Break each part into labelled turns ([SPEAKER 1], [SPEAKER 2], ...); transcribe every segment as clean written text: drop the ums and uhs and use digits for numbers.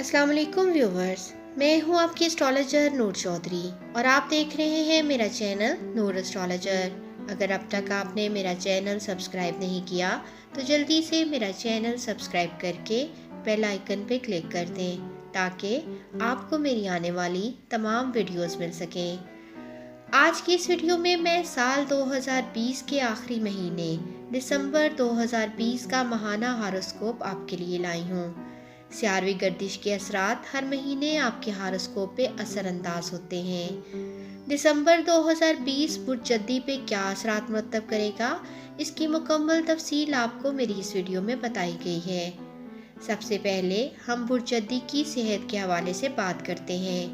[SPEAKER 1] السلام علیکم ویورز، میں ہوں آپ کی اسٹرالوجر نور چودھری اور آپ دیکھ رہے ہیں میرا چینل نور اسٹرالوجر۔ اگر اب تک آپ نے میرا چینل سبسکرائب نہیں کیا تو جلدی سے میرا چینل سبسکرائب کر کے بیل آئیکن پہ کلک کر دیں تاکہ آپ کو میری آنے والی تمام ویڈیوز مل سکیں۔ آج کی اس ویڈیو میں سال 2020 کے آخری مہینے دسمبر 2020 کا ماہانہ ہاروسکوپ آپ کے لیے لائی ہوں۔ سیاروی گردش کے اثرات ہر مہینے آپ کے ہاروسکوپ پہ اثر انداز ہوتے ہیں۔ دسمبر 2020 برج جدی پہ کیا اثرات مرتب کرے گا، اس کی مکمل تفصیل آپ کو میری اس ویڈیو میں بتائی گئی ہے۔ سب سے پہلے ہم برج جدی کی صحت کے حوالے سے بات کرتے ہیں۔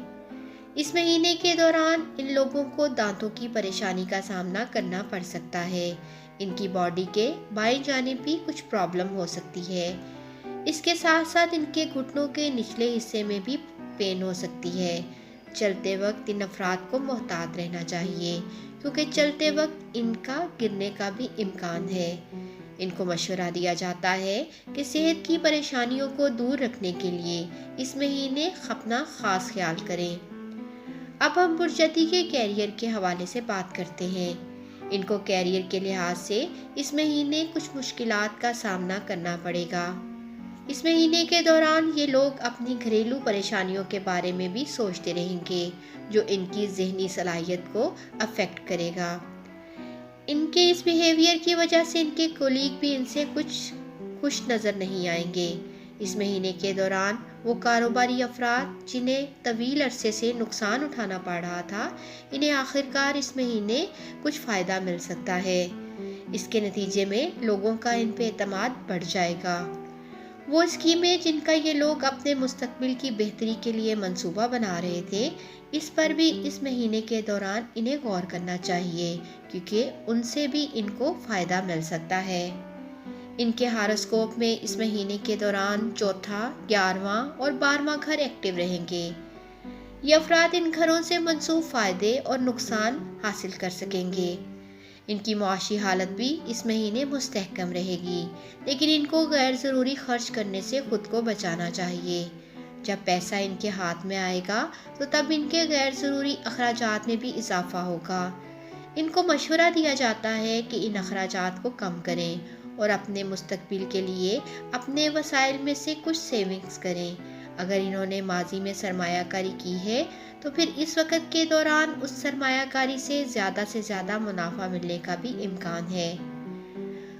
[SPEAKER 1] اس مہینے کے دوران ان لوگوں کو دانتوں کی پریشانی کا سامنا کرنا پڑ سکتا ہے۔ ان کی باڈی کے بائیں جانب بھی کچھ پرابلم ہو سکتی ہے۔ اس کے ساتھ ساتھ ان کے گھٹنوں کے نچلے حصے میں بھی پین ہو سکتی ہے۔ چلتے وقت ان افراد کو محتاط رہنا چاہیے کیونکہ چلتے وقت ان کا گرنے کا بھی امکان ہے۔ ان کو مشورہ دیا جاتا ہے کہ صحت کی پریشانیوں کو دور رکھنے کے لیے اس مہینے اپنا خاص خیال کریں۔ اب ہم برج جدی کے کیریئر کے حوالے سے بات کرتے ہیں۔ ان کو کیریئر کے لحاظ سے اس مہینے کچھ مشکلات کا سامنا کرنا پڑے گا۔ اس مہینے کے دوران یہ لوگ اپنی گھریلو پریشانیوں کے بارے میں بھی سوچتے رہیں گے جو ان کی ذہنی صلاحیت کو افیکٹ کرے گا۔ ان کے اس بیہیویئر کی وجہ سے ان کے کولیگ بھی ان سے کچھ خوش نظر نہیں آئیں گے۔ اس مہینے کے دوران وہ کاروباری افراد جنہیں طویل عرصے سے نقصان اٹھانا پڑ رہا تھا، انہیں آخرکار اس مہینے کچھ فائدہ مل سکتا ہے۔ اس کے نتیجے میں لوگوں کا ان پہ اعتماد بڑھ جائے گا۔ وہ اسکیمیں جن کا یہ لوگ اپنے مستقبل کی بہتری کے لیے منصوبہ بنا رہے تھے، اس پر بھی اس مہینے کے دوران انہیں غور کرنا چاہیے کیونکہ ان سے بھی ان کو فائدہ مل سکتا ہے۔ ان کے ہاروسکوپ میں اس مہینے کے دوران چوتھا، 11واں اور 12واں گھر ایکٹیو رہیں گے۔ یہ افراد ان گھروں سے منسوب فائدے اور نقصان حاصل کر سکیں گے۔ ان کی معاشی حالت بھی اس مہینے مستحکم رہے گی، لیکن ان کو غیر ضروری خرچ کرنے سے خود کو بچانا چاہیے۔ جب پیسہ ان کے ہاتھ میں آئے گا تو تب ان کے غیر ضروری اخراجات میں بھی اضافہ ہوگا۔ ان کو مشورہ دیا جاتا ہے کہ ان اخراجات کو کم کریں اور اپنے مستقبل کے لیے اپنے وسائل میں سے کچھ سیونگز کریں۔ اگر انہوں نے ماضی میں سرمایہ کاری کی ہے تو پھر اس وقت کے دوران اس سرمایہ کاری سے زیادہ منافع ملنے کا بھی امکان ہے۔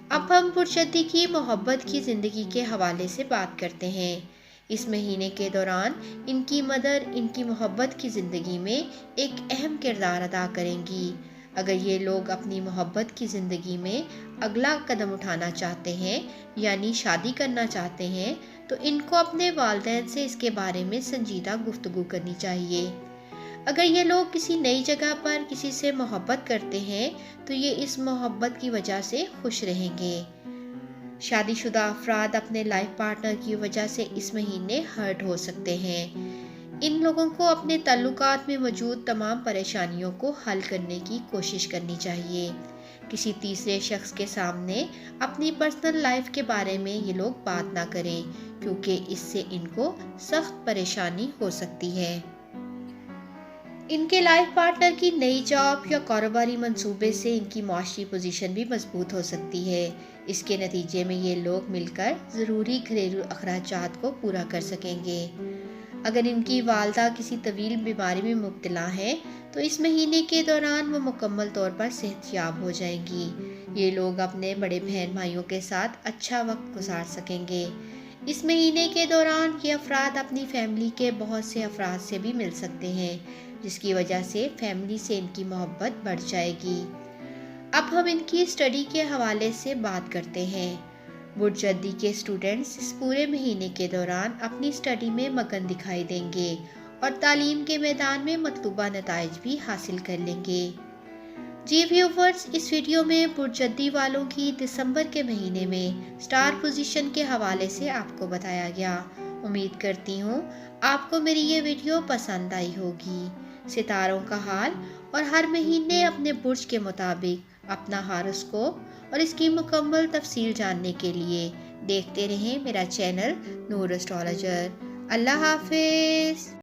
[SPEAKER 1] اب ہم برج جدی کی محبت کی زندگی کے حوالے سے بات کرتے ہیں۔ اس مہینے کے دوران ان کی مدر ان کی محبت کی زندگی میں ایک اہم کردار ادا کریں گی۔ اگر یہ لوگ اپنی محبت کی زندگی میں اگلا قدم اٹھانا چاہتے ہیں یعنی شادی کرنا چاہتے ہیں تو ان کو اپنے والدین سے اس کے بارے میں سنجیدہ گفتگو کرنی چاہیے۔ اگر یہ لوگ کسی نئی جگہ پر کسی سے محبت کرتے ہیں تو یہ اس محبت کی وجہ سے خوش رہیں گے۔ شادی شدہ افراد اپنے لائف پارٹنر کی وجہ سے اس مہینے ہرٹ ہو سکتے ہیں۔ ان لوگوں کو اپنے تعلقات میں موجود تمام پریشانیوں کو حل کرنے کی کوشش کرنی چاہیے۔ کسی تیسرے شخص کے سامنے اپنی پرسنل لائف کے بارے میں یہ لوگ بات نہ کریں کیونکہ اس سے ان کو سخت پریشانی ہو سکتی ہے۔ ان کے لائف پارٹنر کی نئی جاب یا کاروباری منصوبے سے ان کی معاشی پوزیشن بھی مضبوط ہو سکتی ہے۔ اس کے نتیجے میں یہ لوگ مل کر ضروری گھریلو اخراجات کو پورا کر سکیں گے۔ اگر ان کی والدہ کسی طویل بیماری میں مبتلا ہے تو اس مہینے کے دوران وہ مکمل طور پر صحت یاب ہو جائیں گی۔ یہ لوگ اپنے بڑے بہن بھائیوں کے ساتھ اچھا وقت گزار سکیں گے۔ اس مہینے کے دوران یہ افراد اپنی فیملی کے بہت سے افراد سے بھی مل سکتے ہیں جس کی وجہ سے فیملی سے ان کی محبت بڑھ جائے گی۔ اب ہم ان کی اسٹڈی کے حوالے سے بات کرتے ہیں۔ برج جدی کے اسٹوڈنٹس اس پورے مہینے کے دوران اپنی اسٹڈی میں مگن دکھائی دیں گے اور تعلیم کے میدان میں مطلوبہ نتائج بھی حاصل کر لیں گے۔ جی ویورز، اس ویڈیو میں برج جدی والوں کی دسمبر کے مہینے میں سٹار پوزیشن کے حوالے سے آپ کو بتایا گیا۔ امید کرتی ہوں آپ کو میری یہ ویڈیو پسند آئی ہوگی۔ ستاروں کا حال اور ہر مہینے اپنے برج کے مطابق اپنا ہاروسکوپ اور اس کی مکمل تفصیل جاننے کے لیے دیکھتے رہیں میرا چینل نور اسٹرالوجر۔ اللہ حافظ۔